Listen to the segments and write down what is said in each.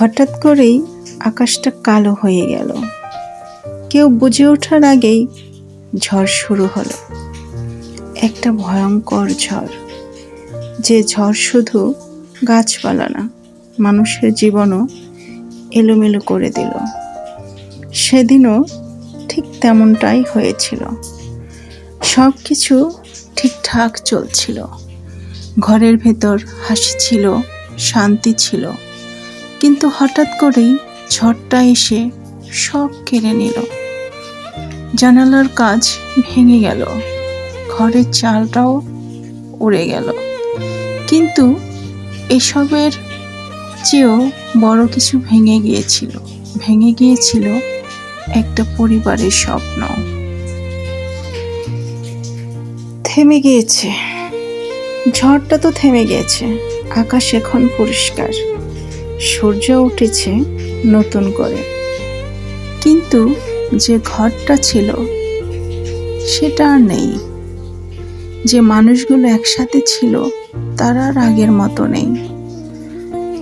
হঠাৎ করেই আকাশটা কালো হয়ে গেল। কেউ বুঝে ওঠার আগেই ঝড় শুরু হলো। একটা ভয়ঙ্কর ঝড়, যে ঝড় শুধু গাছপালা না, মানুষের জীবনও এলোমেলো করে দিল। সেদিনও ঠিক তেমনটাই হয়েছিল। সব কিছু ঠিকঠাক চলছিল। ঘরের ভেতর হাসি ছিল, শান্তি ছিল, কিন্তু হঠাৎ করেই ঝড়টা এসে সব কেড়ে নিল। জানালার কাঁচ ভেঙে গেল, ঘরের চালটাও উড়ে গেল। কিন্তু এসবের চেয়েও বড় কিছু ভেঙে গিয়েছিল একটা পরিবারের স্বপ্ন। থেমে গিয়েছে, ঝড়টা তো থেমে গেছে। আকাশ এখন পরিষ্কার, সূর্য উঠেছে নতুন করে। কিন্তু যে ঘরটা ছিল সেটা আর নেই। যে মানুষগুলো একসাথে ছিল তারা আর আগের মতো নেই।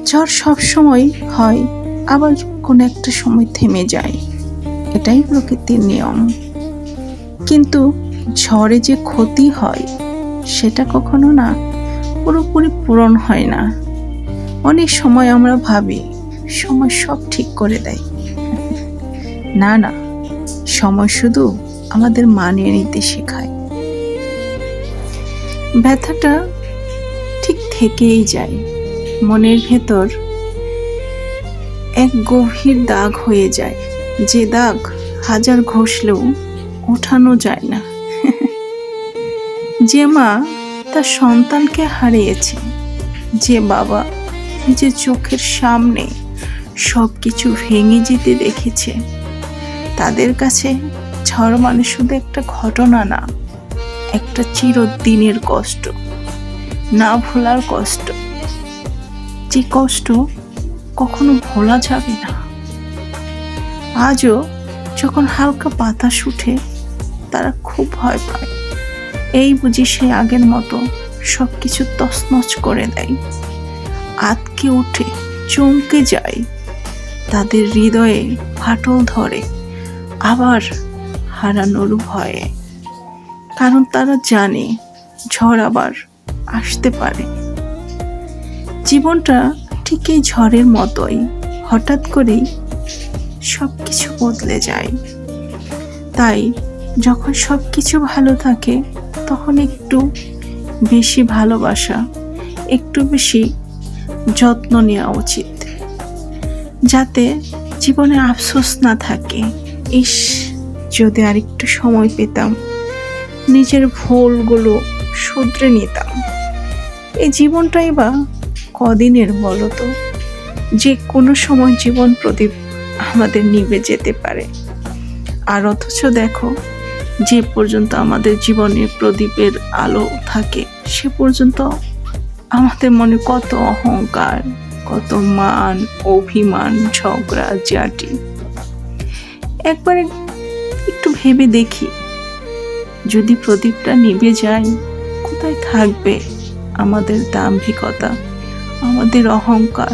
ঝড় সব সময় হয়, আবার কোনো একটা সময় থেমে যায়, এটাই প্রকৃতির নিয়ম। কিন্তু ঝড়ে যে ক্ষতি হয় সেটা কখনো না পুরোপুরি পূরণ হয় না। অনেক সময় আমরা ভাবি সময় সব ঠিক করে দেয়। না না, সময় শুধু আমাদের মানিয়ে নিতে শেখায়। ব্যথাটা ঠিক থেকেই যায়, মনের ভেতর এক গভীর দাগ হয়ে যায়, যে দাগ হাজার ঘষলেও ওঠানো যায় না। যে মা তার সন্তানকে হারিয়েছে, যে বাবা যে চোখের সামনে সব কিছু ভেঙে যেতে দেখেছে, তাদের কাছে ঝড় মানে শুধু একটা ঘটনা না, একটা চিরদিনের কষ্ট, না ভোলার কষ্ট, যে কষ্ট কখনো ভোলা যাবে না। আজও যখন হালকা বাতাস উঠে তারা খুব ভয় পায়, এই বুঝি সে আগের মতো সবকিছু তছনছ করে দেয়। আঁতকে উঠে চমকে যায়, তাদের হৃদয়ে ফাটল ধরে আবার হারানোর ভয়ে। কারণ তারা জানে ঝড় আবার আসতে পারে। জীবনটা ঠিক এই ঝড়ের মতোই, হঠাৎ করেই সবকিছু বদলে যায়। তাই যখন সবকিছু ভালো থাকে তখন একটু বেশি ভালোবাসা, একটু বেশি যত্ন নেওয়া উচিত, যাতে জীবনে আফসোস না থাকে। ইস, যদি আর একটু সময় পেতাম, নিজের ভুলগুলো শুধরে নিতাম। এই জীবনটাই বা কদিনের বলো তো, যে কোনো সময় জীবন প্রদীপ আমাদের নিভে যেতে পারে। আর অথচ দেখো, যে পর্যন্ত আমাদের জীবনে প্রদীপের আলো থাকে সে পর্যন্ত আমাদের মনে কত অহংকার, কত মান, অভিমান, ঝগড়া ঝাঁটি। একবার একটু ভেবে দেখি, যদি প্রদীপটা নিভে যায়, কোথায় থাকবে আমাদের দাম্ভিকতা, আমাদের অহংকার,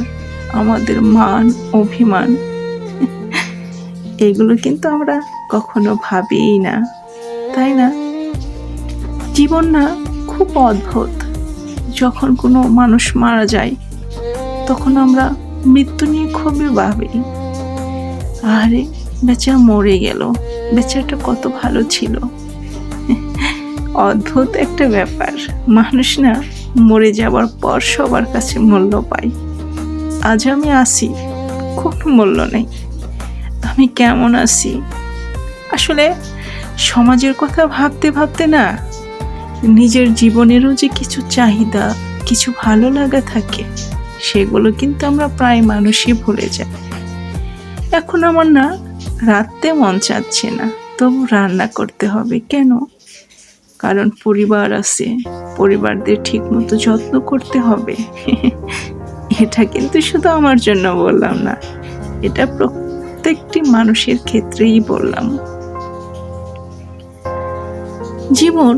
আমাদের মান, অভিমান? এগুলো কিন্তু আমরা কখনো ভাবিই না, তাই না? জীবন না খুব অদ্ভুত। যখন কোনো মানুষ মারা যায় তখন আমরা মৃত্যু নিয়ে খুবই ভাবি, আরে বেচারা মরে গেল, বেচারাটা কত ভালো ছিল। অদ্ভুত একটা ব্যাপার, মানুষ না মরে যাওয়ার পর সবার কাছে মূল্য পায়। আজ আমি আছি, কোনো মূল্য নেই। আমি কেমন আছি, আসলে সমাজের কথা ভাবতে ভাবতে না, নিজের জীবনেরও যে কিছু চাহিদা, কিছু ভালো লাগা থাকে, সেগুলো কিন্তু আমরা প্রায় মানুষই ভুলে যাই। এখন আমার না রাঁধতে মন চাচ্ছে না, তবু রান্না করতে হবে। কেন? কারণ পরিবার আছে, পরিবারদের ঠিক মতো যত্ন করতে হবে। এটা কিন্তু শুধু আমার জন্য বললাম না, এটা প্রত্যেকটি মানুষের ক্ষেত্রেই বললাম। জীবন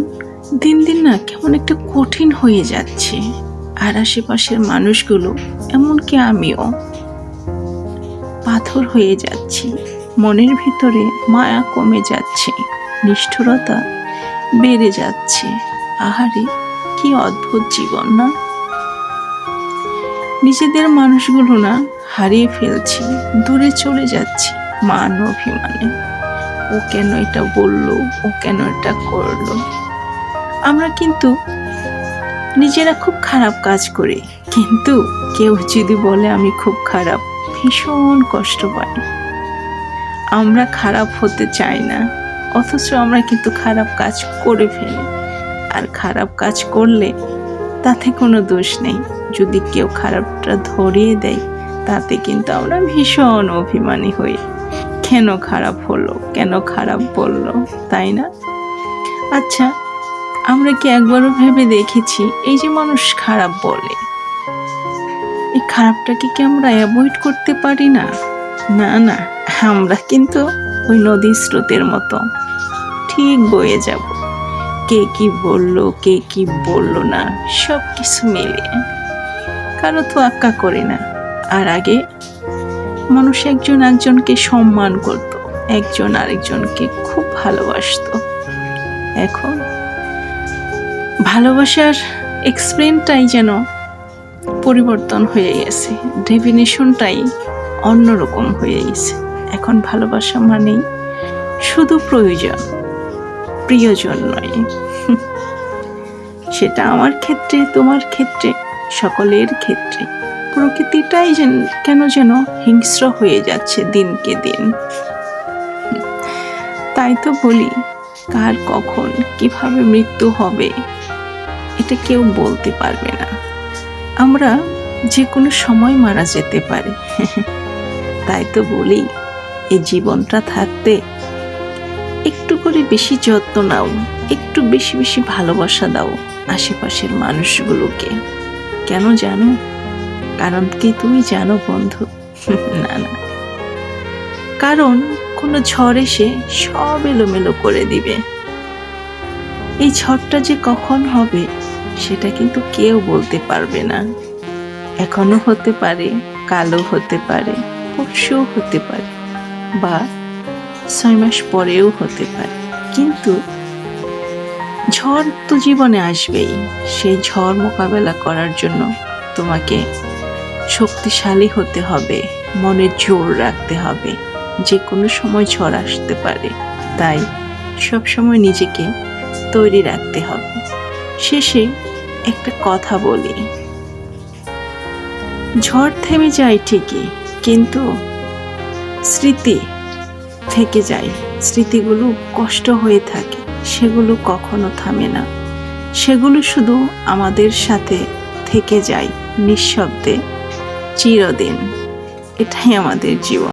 দিন দিন না কেমন একটা কঠিন হয়ে যাচ্ছে, আর আশেপাশের মানুষগুলো, এমনকি আমিও, পাথর হয়ে যাচ্ছি, মনের ভিতরে মায়া কমে যাচ্ছে, নিষ্ঠুরতা বেড়ে যাচ্ছে। আহারে, কি অদ্ভুত জীবন না! নিজেদের মানুষগুলো না হারিয়ে ফেলছি, দূরে চলে যাচ্ছি মান অভিমানে। ও কেন এটা বললো, ও কেন এটা করলো। আমরা কিন্তু নিজেরা খুব খারাপ কাজ করি, কিন্তু কেউ যদি বলে আমি খুব খারাপ, ভীষণ কষ্ট পাই। আমরা খারাপ হতে চাই না, অথচ আমরা কিন্তু খারাপ কাজ করে ফেলি। আর খারাপ কাজ করলে তাতে কোনো দোষ নেই, যদি কেউ খারাপটা ধরিয়ে দেয় তাতে কিন্তু আমরা ভীষণ অভিমানী হই। কেন খারাপ হলো, কেন খারাপ বললো, তাই না? আচ্ছা, আমরা কি একবারও ভেবে দেখেছি এই যে মানুষ খারাপ বলে, এই খারাপটাকে কি আমরা অ্যাভয়েড করতে পারি না? না না, আমরা কিন্তু ওই নদীর স্রোতের মতো ঠিক বয়ে যাব। কে কি বলল, কে কি বলল না, সব কিছু মিলিয়ে কারো তো আক্কা করি না। আর আগে মানুষ একজন একজনকে সম্মান করত, একজন আরেকজনকে খুব ভালোবাসতো। এখন ভালোবাসার এক্সপ্লেনটাই যেন পরিবর্তন হয়ে গেছে, ডেফিনেশনটাই অন্যরকম হয়ে গেছে। এখন ভালোবাসা মানেই শুধু প্রয়োজন, প্রিয়জন নয়। সেটা আমার ক্ষেত্রে, তোমার ক্ষেত্রে, সকলের ক্ষেত্রে। প্রকৃতিটাই কেন যেন হিংস্র হয়ে যাচ্ছে দিনকে দিন। তাই তো বলি, কার কখন কিভাবে মৃত্যু হবে এটা কেউ বলতে পারবে না। আমরা যে কোনো সময় মারা যেতে পারি। তাই তো বলি, এই জীবনটা থাকতে একটু করে বেশি যত্ন নাও, একটু বেশি বেশি ভালোবাসা দাও আশেপাশের মানুষগুলোকে। কেন জানো? কারণ কি তুমি জানো বন্ধু? না না, কারণ কোনো ঝড় এসে সব এলোমেলো করে দিবে। এই ঝড়টা যে কখন হবে সেটা কিন্তু কেউ বলতে পারবে না। এখনো হতে পারে, কালও হতে পারে, পরশুও হতে পারে, বা 6 মাস পরেও হতে পারে। কিন্তু ঝড় তো জীবনে আসবেই। সেই ঝড় মোকাবেলা করার জন্য তোমাকে শক্তিশালী হতে হবে, মনে জোর রাখতে হবে। যে কোনো সময় ঝড় আসতে পারে, তাই সবসময় নিজেকে তৈরি রাখতে হবে। শেষে একটা কথা বলি, ঝড় থেমে যায় ঠিকই, কিন্তু স্মৃতি থেকে যায়। স্মৃতিগুলো কষ্ট হয়ে থাকে, সেগুলো কখনো থামে না। সেগুলো শুধু আমাদের সাথে থেকে যায় নিঃশব্দে চিরদিন। এটাই আমাদের জীবন।